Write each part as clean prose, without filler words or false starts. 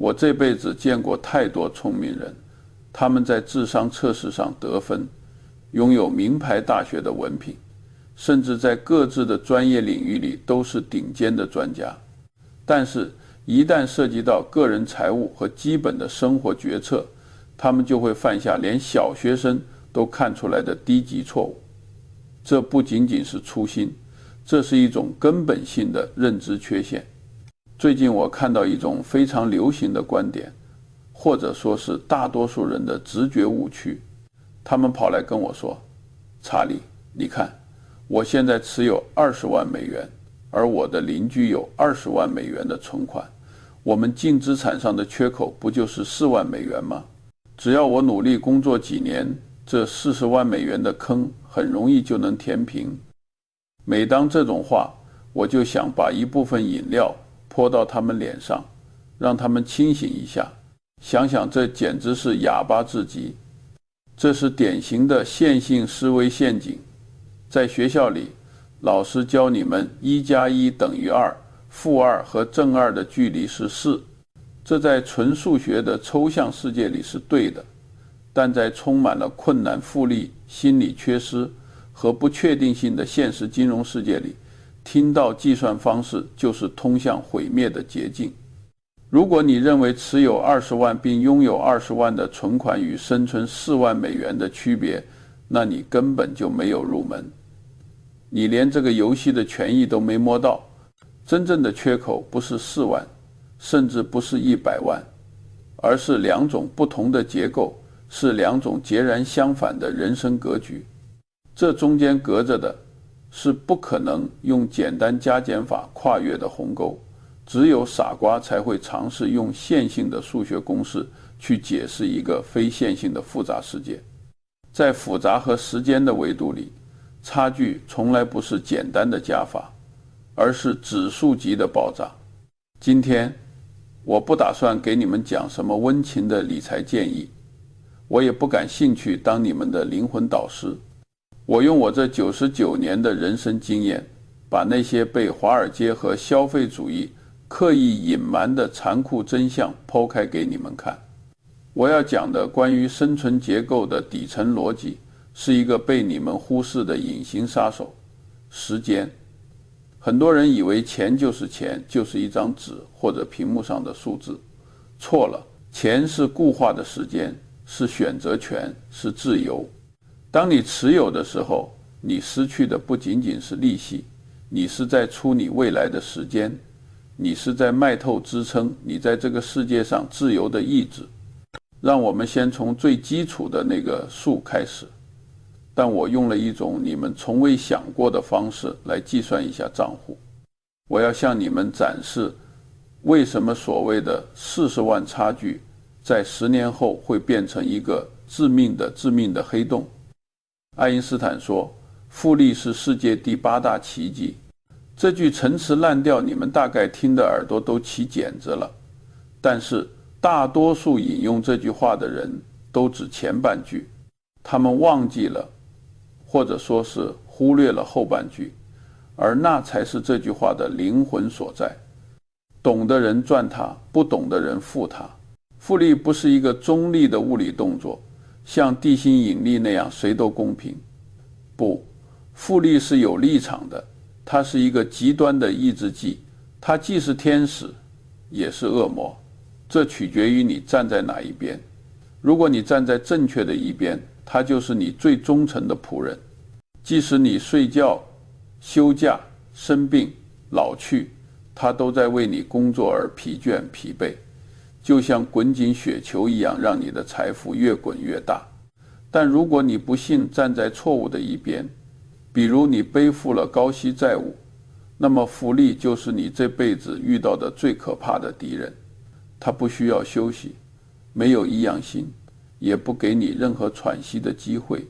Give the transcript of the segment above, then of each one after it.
我这辈子见过太多聪明人，他们在智商测试上得分，拥有名牌大学的文凭，甚至在各自的专业领域里都是顶尖的专家。但是一旦涉及到个人财务和基本的生活决策，他们就会犯下连小学生都看出来的低级错误。这不仅仅是粗心，这是一种根本性的认知缺陷。最近我看到一种非常流行的观点，或者说是大多数人的直觉误区。他们跑来跟我说，查理，你看，我现在持有20万美元，而我的邻居有20万美元的存款，我们净资产上的缺口不就是4万美元吗？只要我努力工作几年，这40万美元的坑很容易就能填平。每当这种话，我就想把一部分饮料泼到他们脸上，让他们清醒一下，想想这简直是哑巴至极。这是典型的线性思维陷阱。在学校里，老师教你们1+1等于2，负2和正2的距离是4，这在纯数学的抽象世界里是对的，但在充满了困难复利、心理缺失和不确定性的现实金融世界里，听到计算方式就是通向毁灭的捷径。如果你认为持有20万并拥有20万的存款与生存4万美元的区别，那你根本就没有入门，你连这个游戏的权益都没摸到。真正的缺口不是4万，甚至不是100万，而是2种不同的结构，是2种截然相反的人生格局。这中间隔着的是不可能用简单加减法跨越的鸿沟。只有傻瓜才会尝试用线性的数学公式去解释一个非线性的复杂世界。在复杂和时间的维度里，差距从来不是简单的加法，而是指数级的爆炸。今天我不打算给你们讲什么温情的理财建议，我也不感兴趣当你们的灵魂导师。我用我这99年的人生经验，把那些被华尔街和消费主义刻意隐瞒的残酷真相剖开给你们看。我要讲的关于生存结构的底层逻辑，是一个被你们忽视的隐形杀手——时间。很多人以为钱就是钱，就是一张纸或者屏幕上的数字。错了，钱是固化的时间，是选择权，是自由。当你持有的时候，你失去的不仅仅是利息，你是在出你未来的时间，你是在卖透支撑你在这个世界上自由的意志。让我们先从最基础的那个数开始，但我用了一种你们从未想过的方式来计算一下账户。我要向你们展示为什么所谓的40万差距在10年后会变成一个致命的黑洞。爱因斯坦说，复利是世界第8大奇迹。这句陈词滥调你们大概听的耳朵都起茧子了，但是大多数引用这句话的人都只前半句，他们忘记了，或者说是忽略了后半句，而那才是这句话的灵魂所在。懂的人赚它，不懂的人负它。复利不是一个中立的物理动作，像地心引力那样谁都公平。不，复利是有立场的，它是一个极端的抑制剂，它既是天使，也是恶魔。这取决于你站在哪一边。如果你站在正确的一边，它就是你最忠诚的仆人。即使你睡觉、休假、生病、老去，它都在为你工作而疲倦疲惫，就像滚紧雪球一样，让你的财富越滚越大。但如果你不幸站在错误的一边，比如你背负了高息债务，那么复利就是你这辈子遇到的最可怕的敌人。它不需要休息，没有异样性，也不给你任何喘息的机会。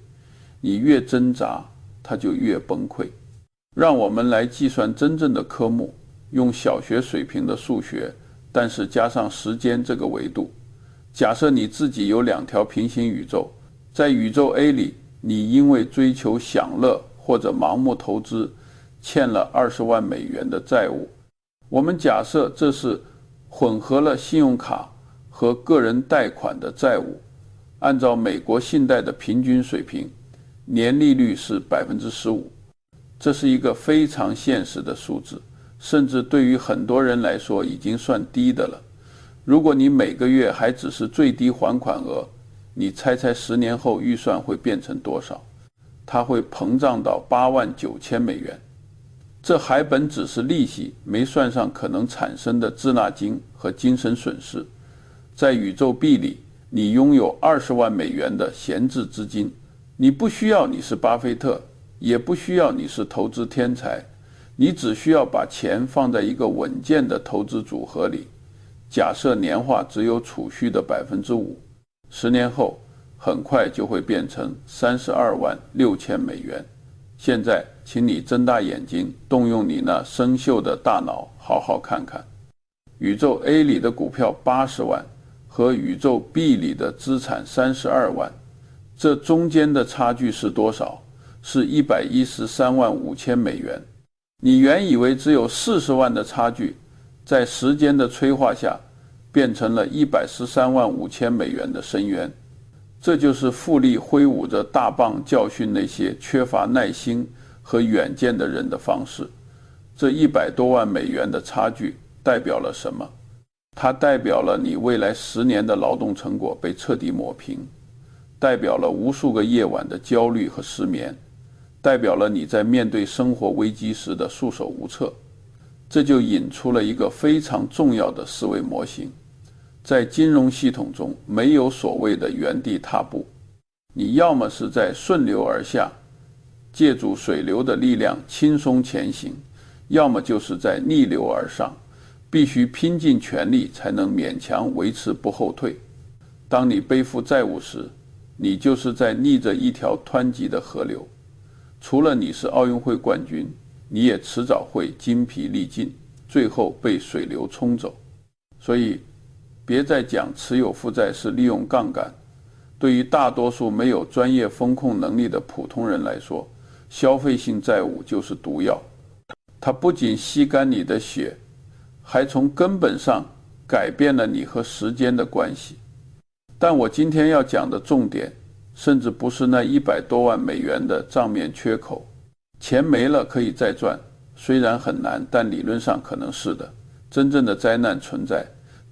你越挣扎，它就越崩溃。让我们来计算真正的科目，用小学水平的数学，但是加上时间这个维度。假设你自己有2条平行宇宙，在宇宙 A 里，你因为追求享乐或者盲目投资，欠了20万美元的债务。我们假设这是混合了信用卡和个人贷款的债务，按照美国信贷的平均水平，年利率是 15%， 这是一个非常现实的数字，甚至对于很多人来说已经算低的了。如果你每个月还只是最低还款额，你猜猜10年后预算会变成多少？它会膨胀到89000美元。这还本只是利息，没算上可能产生的滞纳金和精神损失。在宇宙币里，你拥有20万美元的闲置资金，你不需要你是巴菲特，也不需要你是投资天才，你只需要把钱放在一个稳健的投资组合里，假设年化只有储蓄的 5%，10年后很快就会变成326000美元。现在请你睁大眼睛，动用你那生锈的大脑，好好看看宇宙 A 里的股票80万和宇宙 B 里的资产32万，这中间的差距是多少？是1135000美元。你原以为只有40万的差距，在时间的催化下变成了1135000美元的深渊。这就是复利挥舞着大棒教训那些缺乏耐心和远见的人的方式。这100多万美元的差距代表了什么？它代表了你未来10年的劳动成果被彻底抹平，代表了无数个夜晚的焦虑和失眠，代表了你在面对生活危机时的束手无策。这就引出了一个非常重要的思维模型。在金融系统中，没有所谓的原地踏步，你要么是在顺流而下，借助水流的力量轻松前行，要么就是在逆流而上，必须拼尽全力才能勉强维持不后退。当你背负债务时，你就是在逆着一条湍急的河流。除了你是奥运会冠军，你也迟早会精疲力尽，最后被水流冲走。所以别再讲持有负债是利用杠杆。对于大多数没有专业风控能力的普通人来说，消费性债务就是毒药。它不仅吸干你的血，还从根本上改变了你和时间的关系。但我今天要讲的重点，甚至不是那100多万美元的账面缺口。钱没了可以再赚，虽然很难，但理论上可能是的。真正的灾难存在，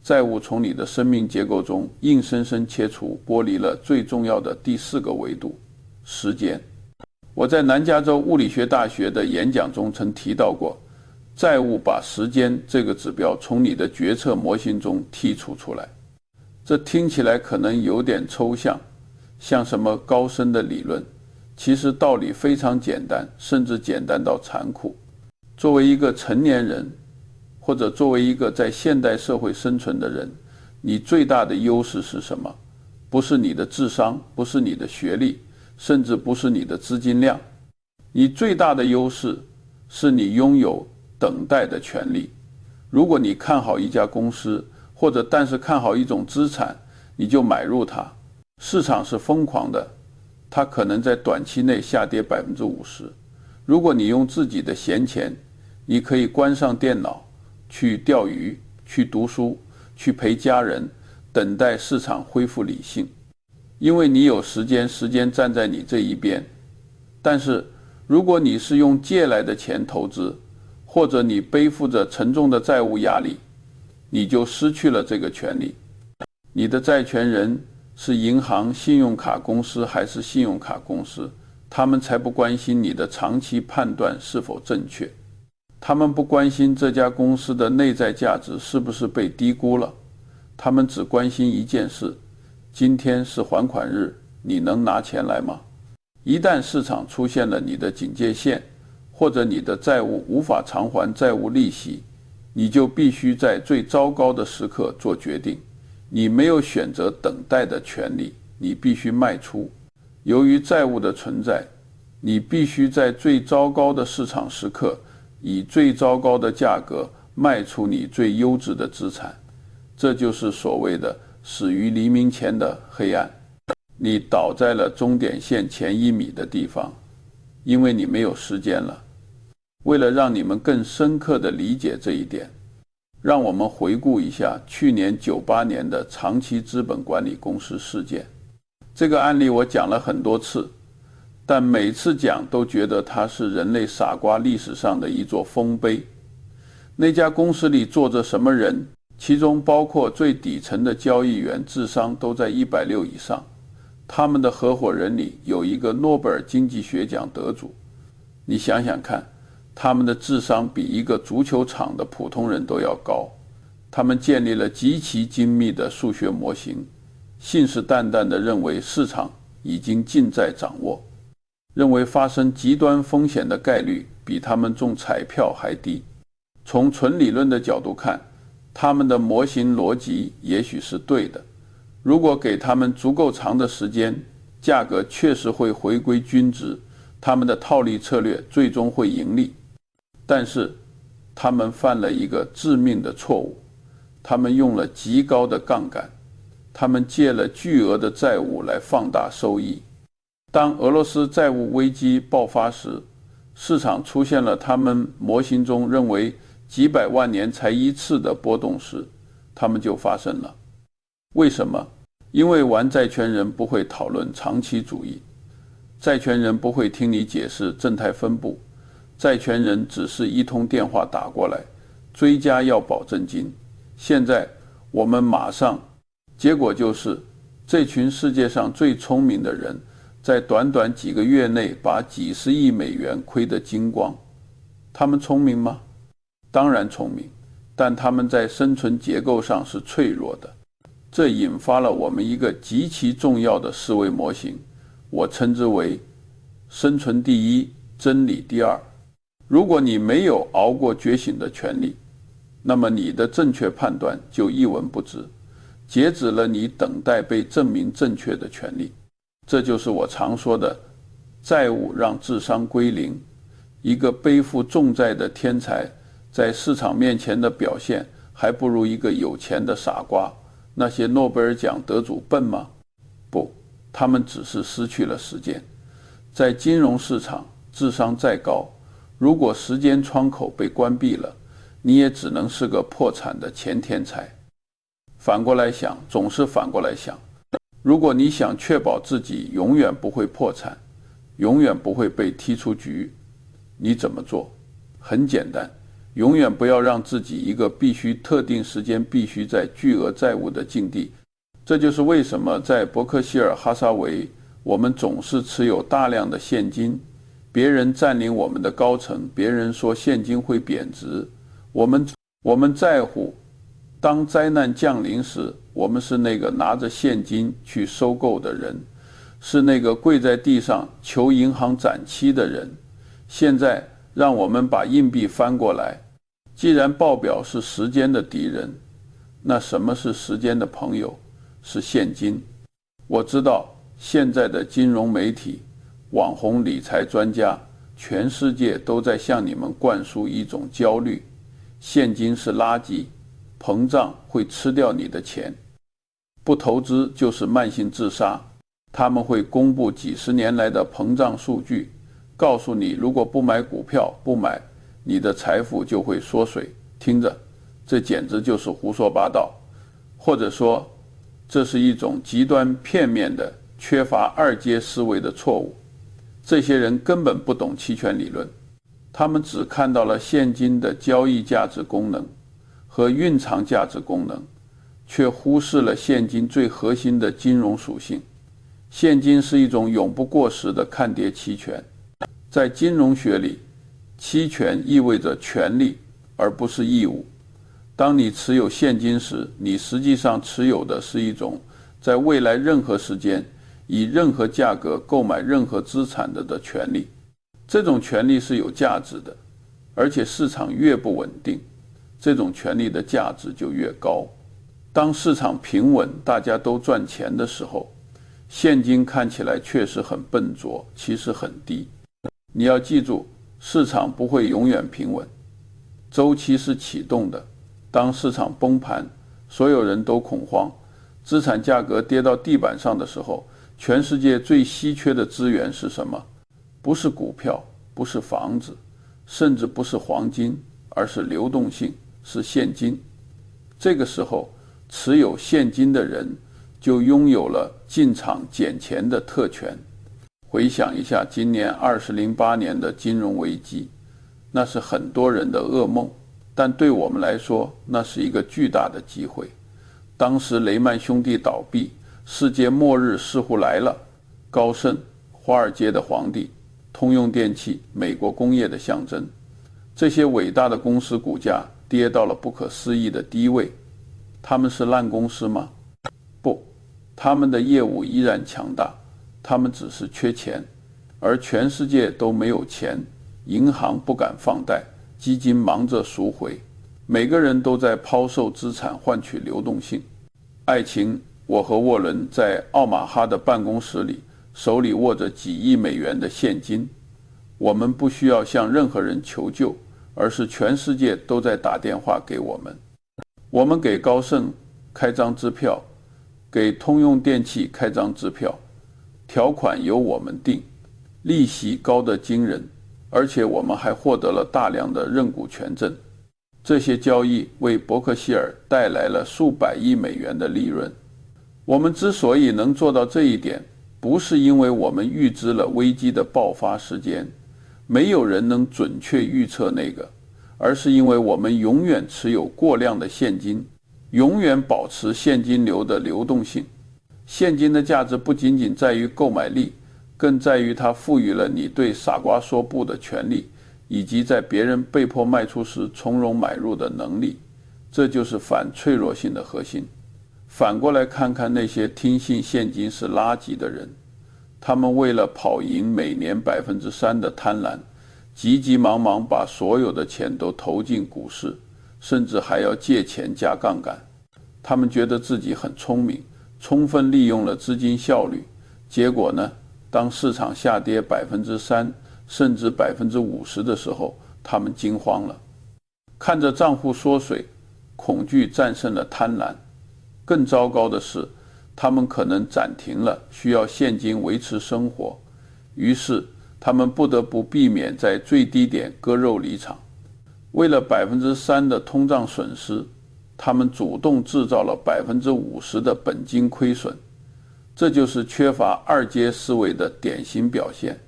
债务从你的生命结构中硬生生切除，剥离了最重要的第4个维度——时间。我在南加州物理学大学的演讲中曾提到过，债务把时间这个指标从你的决策模型中剔除出来。这听起来可能有点抽象，像什么高深的理论，其实道理非常简单，甚至简单到残酷。作为一个成年人，或者作为一个在现代社会生存的人，你最大的优势是什么？不是你的智商，不是你的学历，甚至不是你的资金量。你最大的优势是你拥有等待的权利。如果你看好一家公司，或者但是看好一种资产，你就买入它。市场是疯狂的，它可能在短期内下跌 50%。如果你用自己的闲钱，你可以关上电脑，去钓鱼，去读书，去陪家人，等待市场恢复理性。因为你有时间，时间站在你这一边。但是如果你是用借来的钱投资，或者你背负着沉重的债务压力，你就失去了这个权利。你的债权人是银行、信用卡公司还是信用卡公司，他们才不关心你的长期判断是否正确。他们不关心这家公司的内在价值是不是被低估了，他们只关心一件事：今天是还款日，你能拿钱来吗？一旦市场出现了你的警戒线，或者你的债务无法偿还债务利息，你就必须在最糟糕的时刻做决定。你没有选择等待的权利，你必须卖出。由于债务的存在，你必须在最糟糕的市场时刻以最糟糕的价格卖出你最优质的资产。这就是所谓的死于黎明前的黑暗。你倒在了终点线前1米的地方，因为你没有时间了。为了让你们更深刻地理解这一点，让我们回顾一下去年98年的长期资本管理公司事件。这个案例我讲了很多次，但每次讲都觉得它是人类傻瓜历史上的一座丰碑。那家公司里坐着什么人？其中包括最底层的交易员，智商都在160以上。他们的合伙人里有一个诺贝尔经济学奖得主。你想想看，他们的智商比一个足球场的普通人都要高。他们建立了极其精密的数学模型，信誓旦旦地认为市场已经尽在掌握，认为发生极端风险的概率比他们中彩票还低。从纯理论的角度看，他们的模型逻辑也许是对的，如果给他们足够长的时间，价格确实会回归均值，他们的套利策略最终会盈利。但是他们犯了一个致命的错误，他们用了极高的杠杆，他们借了巨额的债务来放大收益。当俄罗斯债务危机爆发时，市场出现了他们模型中认为几百万年才一次的波动时，他们就发生了。为什么？因为玩债权人不会讨论长期主义，债权人不会听你解释正态分布，债权人只是一通电话打过来，追加要保证金。现在我们马上，结果就是这群世界上最聪明的人，在短短几个月内把几十亿美元亏得精光。他们聪明吗？当然聪明，但他们在生存结构上是脆弱的。这引发了我们一个极其重要的思维模型，我称之为生存第一，真理第二。如果你没有熬过觉醒的权利，那么你的正确判断就一文不值，截止了你等待被证明正确的权利。这就是我常说的，债务让智商归零。一个背负重债的天才在市场面前的表现还不如一个有钱的傻瓜。那些诺贝尔奖得主笨吗？不，他们只是失去了时间。在金融市场，智商再高，如果时间窗口被关闭了，你也只能是个破产的前天才。反过来想，总是反过来想，如果你想确保自己永远不会破产，永远不会被踢出局，你怎么做？很简单，永远不要让自己一个必须特定时间必须在巨额债务的境地。这就是为什么在伯克希尔哈撒韦，我们总是持有大量的现金。别人占领我们的高层，别人说现金会贬值，我们在乎，当灾难降临时，我们是那个拿着现金去收购的人，是那个跪在地上求银行展期的人。现在让我们把硬币翻过来，既然报表是时间的敌人，那什么是时间的朋友？是现金。我知道现在的金融媒体、网红理财专家，全世界都在向你们灌输一种焦虑：现金是垃圾，膨胀会吃掉你的钱，不投资就是慢性自杀。他们会公布几十年来的膨胀数据，告诉你如果不买股票，不买，你的财富就会缩水。听着，这简直就是胡说八道，或者说这是一种极端片面的缺乏二阶思维的错误。这些人根本不懂期权理论，他们只看到了现金的交易价值功能和蕴藏价值功能，却忽视了现金最核心的金融属性。现金是一种永不过时的看跌期权。在金融学里，期权意味着权利而不是义务。当你持有现金时，你实际上持有的是一种在未来任何时间以任何价格购买任何资产的权利。这种权利是有价值的，而且市场越不稳定，这种权利的价值就越高。当市场平稳，大家都赚钱的时候，现金看起来确实很笨拙，其实很低。你要记住，市场不会永远平稳，周期是启动的。当市场崩盘，所有人都恐慌，资产价格跌到地板上的时候，全世界最稀缺的资源是什么？不是股票，不是房子，甚至不是黄金，而是流动性，是现金。这个时候，持有现金的人就拥有了进场捡钱的特权。回想一下今年2008年的金融危机，那是很多人的噩梦，但对我们来说，那是一个巨大的机会。当时雷曼兄弟倒闭，世界末日似乎来了。高盛，华尔街的皇帝，通用电气，美国工业的象征，这些伟大的公司股价跌到了不可思议的低位。他们是烂公司吗？不，他们的业务依然强大，他们只是缺钱，而全世界都没有钱，银行不敢放贷，基金忙着赎回，每个人都在抛售资产换取流动性。爱情，我和沃伦在奥马哈的办公室里，手里握着几亿美元的现金。我们不需要向任何人求救，而是全世界都在打电话给我们。我们给高盛开张支票，给通用电气开张支票，条款由我们定，利息高得惊人，而且我们还获得了大量的认股权证。这些交易为伯克希尔带来了数百亿美元的利润。我们之所以能做到这一点，不是因为我们预知了危机的爆发时间，没有人能准确预测那个，而是因为我们永远持有过量的现金，永远保持现金流的流动性。现金的价值不仅仅在于购买力，更在于它赋予了你对傻瓜说不的权利，以及在别人被迫卖出时从容买入的能力。这就是反脆弱性的核心。反过来看看那些听信现金是垃圾的人，他们为了跑赢每年3%的贪婪，急急忙忙把所有的钱都投进股市，甚至还要借钱加杠杆。他们觉得自己很聪明，充分利用了资金效率。结果呢，当市场下跌3%甚至50%的时候，他们惊慌了。看着账户缩水，恐惧战胜了贪婪。更糟糕的是，他们可能暂停了需要现金维持生活，于是他们不得不避免在最低点割肉离场。为了3%的通胀损失，他们主动制造了50%的本金亏损。这就是缺乏二阶思维的典型表现。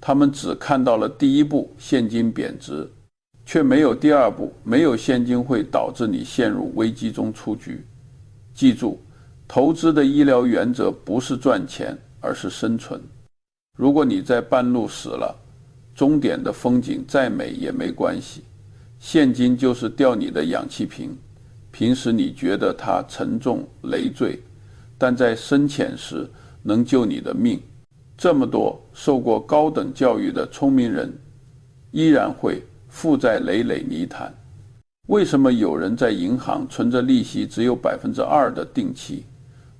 他们只看到了第一步，现金贬值，却没有第二步，没有现金会导致你陷入危机中出局。记住，投资的医疗原则不是赚钱，而是生存。如果你在半路死了，终点的风景再美也没关系，现金就是吊你的氧气瓶。平时你觉得它沉重累赘，但在深潜时能救你的命。这么多受过高等教育的聪明人，依然会负债累累泥潭。为什么有人在银行存着利息只有2%的定期？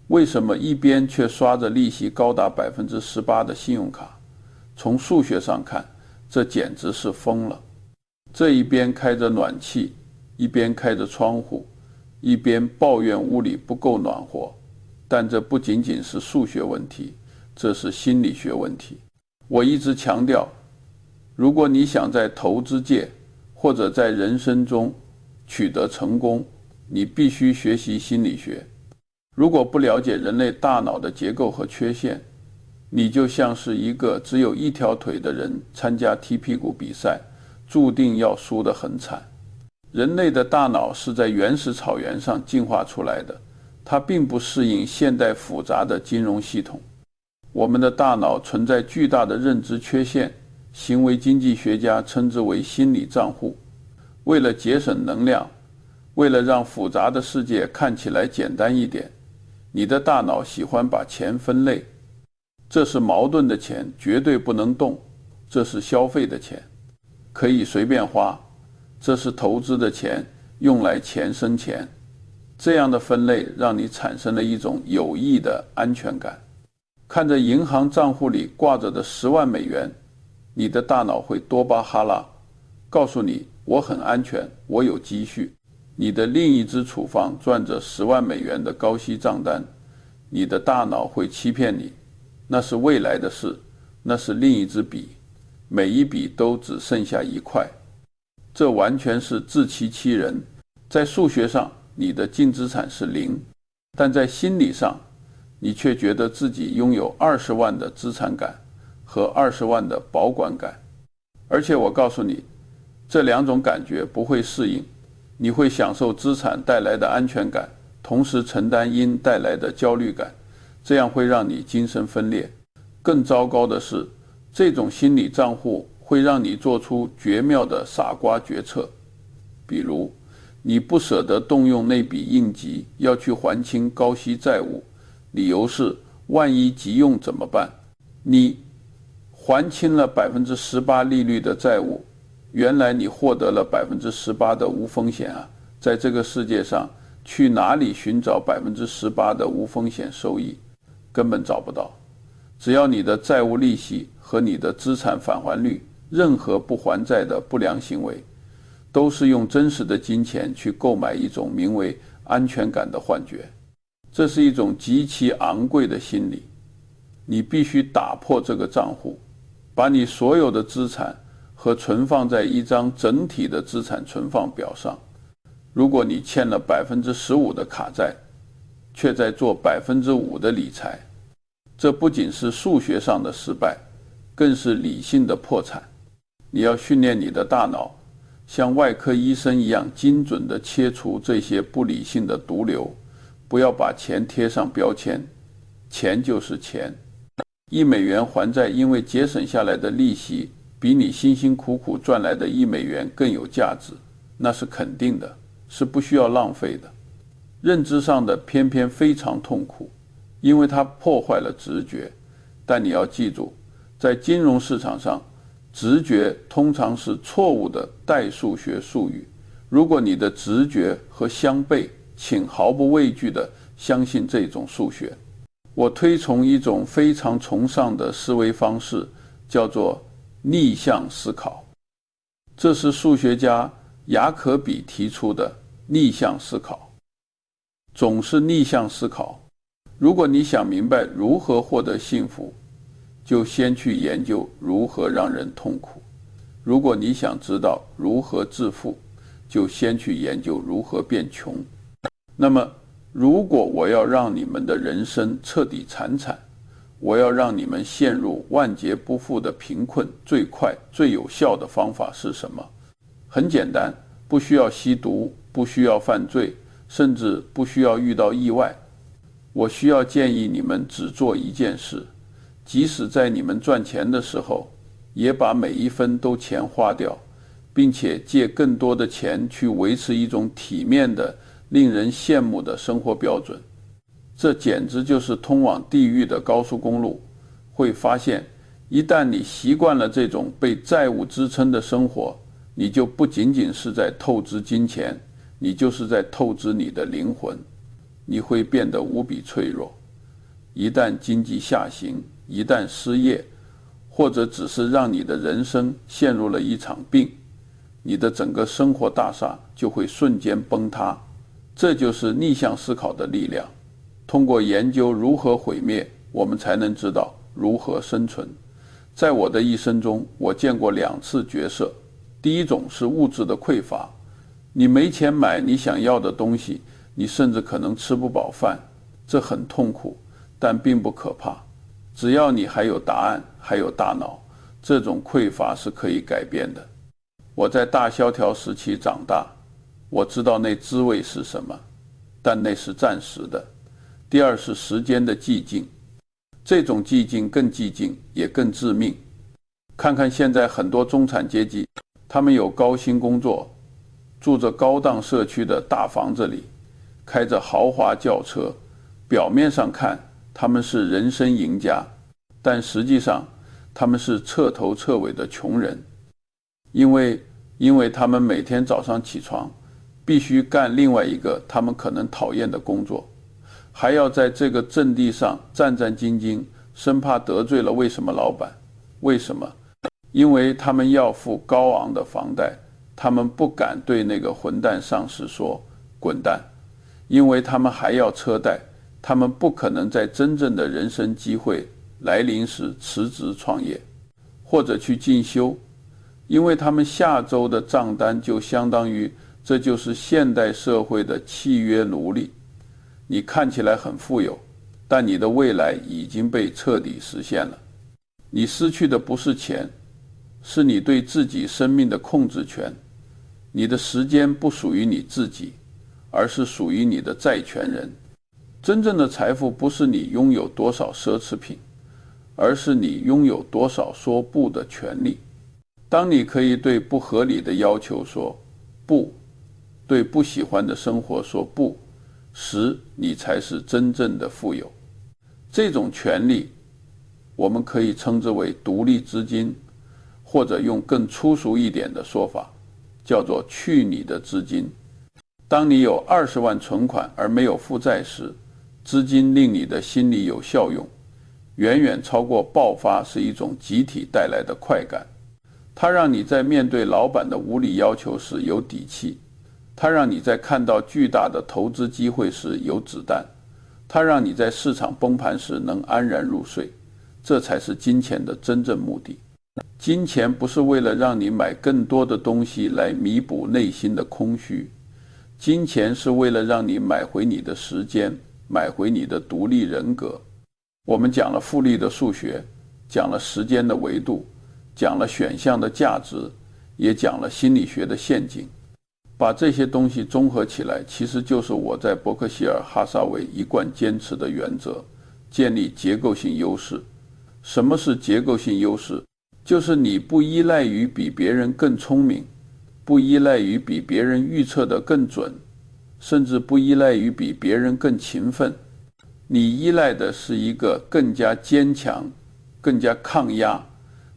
为什么一边却刷着利息高达18%的信用卡？从数学上看，这简直是疯了。这一边开着暖气，一边开着窗户，一边抱怨屋里不够暖和。但这不仅仅是数学问题，这是心理学问题。我一直强调，如果你想在投资界或者在人生中取得成功，你必须学习心理学。如果不了解人类大脑的结构和缺陷，你就像是一个只有一条腿的人参加踢屁股比赛，注定要输得很惨。人类的大脑是在原始草原上进化出来的，它并不适应现代复杂的金融系统。我们的大脑存在巨大的认知缺陷，行为经济学家称之为心理账户。为了节省能量，为了让复杂的世界看起来简单一点，你的大脑喜欢把钱分类。这是矛盾的钱，绝对不能动；这是消费的钱，可以随便花；这是投资的钱，用来钱生钱。这样的分类让你产生了一种有益的安全感。看着银行账户里挂着的10万美元，你的大脑会多巴哈拉，告诉你我很安全，我有积蓄。你的另一只处方赚着10万美元的高息账单，你的大脑会欺骗你，那是未来的事，那是另一支笔，每一笔都只剩下1块。这完全是自欺欺人。在数学上，你的净资产是0，但在心理上，你却觉得自己拥有20万的资产感和20万的保管感。而且我告诉你，这2种感觉不会适应，你会享受资产带来的安全感，同时承担因带来的焦虑感，这样会让你精神分裂。更糟糕的是，这种心理账户会让你做出绝妙的傻瓜决策。比如，你不舍得动用那笔应急要去还清高息债务，理由是万一急用怎么办？你还清了18%利率的债务，原来你获得了18%的无风险啊！在这个世界上，去哪里寻找18%的无风险收益？根本找不到。只要你的债务利息和你的资产返还率，任何不还债的不良行为，都是用真实的金钱去购买一种名为安全感的幻觉。这是一种极其昂贵的心理，你必须打破这个账户，把你所有的资产和存放在一张整体的资产存放表上。如果你欠了15%的卡债，却在做5%的理财，这不仅是数学上的失败，更是理性的破产。你要训练你的大脑，像外科医生一样精准地切除这些不理性的毒瘤，不要把钱贴上标签。钱就是钱，1美元还债，因为节省下来的利息比你辛辛苦苦赚来的1美元更有价值，那是肯定的，是不需要浪费的。认知上的偏偏非常痛苦，因为它破坏了直觉。但你要记住，在金融市场上，直觉通常是错误的代数学术语。如果你的直觉和相悖，请毫不畏惧地相信这种数学。我推崇一种非常崇尚的思维方式，叫做逆向思考。这是数学家雅可比提出的逆向思考。总是逆向思考。如果你想明白如何获得幸福，就先去研究如何让人痛苦；如果你想知道如何致富，就先去研究如何变穷。那么，如果我要让你们的人生彻底惨惨，我要让你们陷入万劫不复的贫困，最快最有效的方法是什么？很简单，不需要吸毒，不需要犯罪，甚至不需要遇到意外。我需要建议你们只做一件事，即使在你们赚钱的时候，也把每一分都钱花掉，并且借更多的钱去维持一种体面的、令人羡慕的生活标准。这简直就是通往地狱的高速公路。会发现，一旦你习惯了这种被债务支撑的生活，你就不仅仅是在透支金钱，你就是在透支你的灵魂。你会变得无比脆弱。一旦经济下行，一旦失业，或者只是让你的人生陷入了一场病，你的整个生活大厦就会瞬间崩塌。这就是逆向思考的力量。通过研究如何毁灭，我们才能知道如何生存。在我的一生中，我见过2次角色。第一种是物质的匮乏，你没钱买你想要的东西，你甚至可能吃不饱饭，这很痛苦，但并不可怕。只要你还有答案，还有大脑，这种匮乏是可以改变的。我在大萧条时期长大，我知道那滋味是什么，但那是暂时的。第二是时间的寂静，这种寂静更寂静，也更致命。看看现在很多中产阶级，他们有高薪工作，住着高档社区的大房子里，开着豪华轿车，表面上看他们是人生赢家，但实际上他们是彻头彻尾的穷人。因为他们每天早上起床必须干另外一个他们可能讨厌的工作，还要在这个阵地上战战兢兢，生怕得罪了为什么老板。为什么？因为他们要付高昂的房贷，他们不敢对那个混蛋上司说滚蛋。因为他们还要车贷，他们不可能在真正的人生机会来临时辞职创业或者去进修，因为他们下周的账单就相当于这就是现代社会的契约奴隶。你看起来很富有，但你的未来已经被彻底实现了。你失去的不是钱，是你对自己生命的控制权。你的时间不属于你自己，而是属于你的债权人。真正的财富不是你拥有多少奢侈品，而是你拥有多少说不的权利。当你可以对不合理的要求说不，对不喜欢的生活说不时，你才是真正的富有。这种权利我们可以称之为独立资金，或者用更粗俗一点的说法，叫做去你的资金。当你有20万存款而没有负债时，资金令你的心理有效用，远远超过爆发是一种集体带来的快感。它让你在面对老板的无理要求时有底气，它让你在看到巨大的投资机会时有子弹，它让你在市场崩盘时能安然入睡。这才是金钱的真正目的。金钱不是为了让你买更多的东西来弥补内心的空虚，金钱是为了让你买回你的时间，买回你的独立人格。我们讲了复利的数学，讲了时间的维度，讲了选项的价值，也讲了心理学的陷阱。把这些东西综合起来，其实就是我在伯克希尔哈撒韦一贯坚持的原则：建立结构性优势。什么是结构性优势？就是你不依赖于比别人更聪明，不依赖于比别人预测的更准，甚至不依赖于比别人更勤奋。你依赖的是一个更加坚强、更加抗压、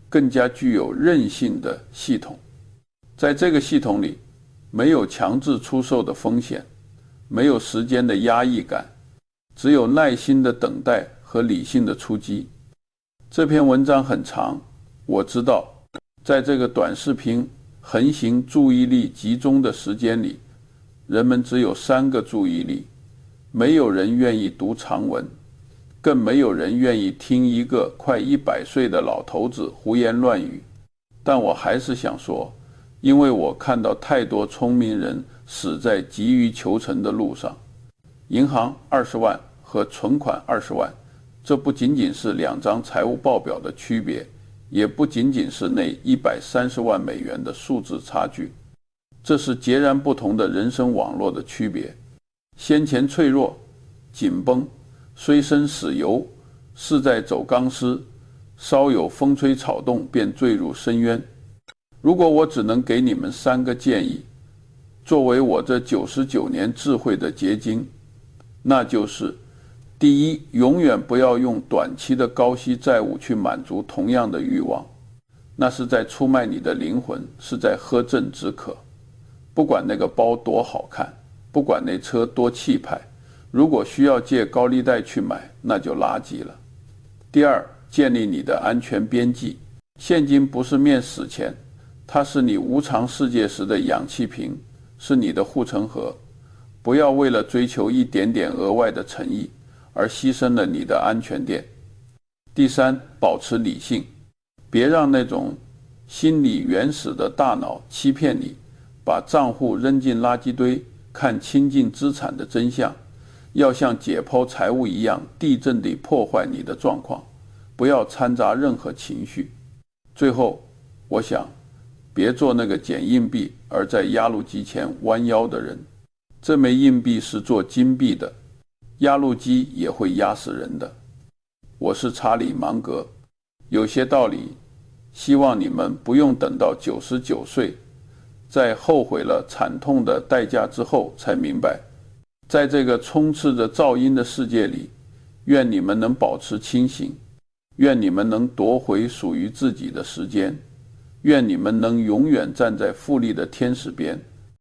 更加具有韧性的系统。在这个系统里，没有强制出售的风险，没有时间的压抑感，只有耐心的等待和理性的出击。这篇文章很长，我知道，在这个短视频横行注意力集中的时间里，人们只有3个注意力，没有人愿意读长文，更没有人愿意听一个快100岁的老头子胡言乱语。但我还是想说，因为我看到太多聪明人死在急于求成的路上。银行20万和存款20万，这不仅仅是2张财务报表的区别，也不仅仅是那130万美元的数字差距，这是截然不同的人生网络的区别。先前脆弱、紧绷，虽生死由，势在走钢丝，稍有风吹草动便坠入深渊。如果我只能给你们3个建议，作为我这99年智慧的结晶，那就是：第一，永远不要用短期的高息债务去满足同样的欲望，那是在出卖你的灵魂，是在喝鸩止渴。不管那个包多好看，不管那车多气派，如果需要借高利贷去买，那就垃圾了。第二，建立你的安全边际。现金不是面死钱，它是你无常世界时的氧气瓶，是你的护城河。不要为了追求一点点额外的诚意而牺牲了你的安全垫。第三，保持理性，别让那种心理原始的大脑欺骗你，把账户扔进垃圾堆，看亲近资产的真相，要像解剖财务一样地震地破坏你的状况，不要掺杂任何情绪。最后，我想，别做那个捡硬币而在压路机前弯腰的人。这枚硬币是做金币的，压路机也会压死人的。我是查理芒格，有些道理希望你们不用等到99岁，在后悔了惨痛的代价之后才明白。在这个充斥着噪音的世界里，愿你们能保持清醒，愿你们能夺回属于自己的时间，愿你们能永远站在复利的天使边。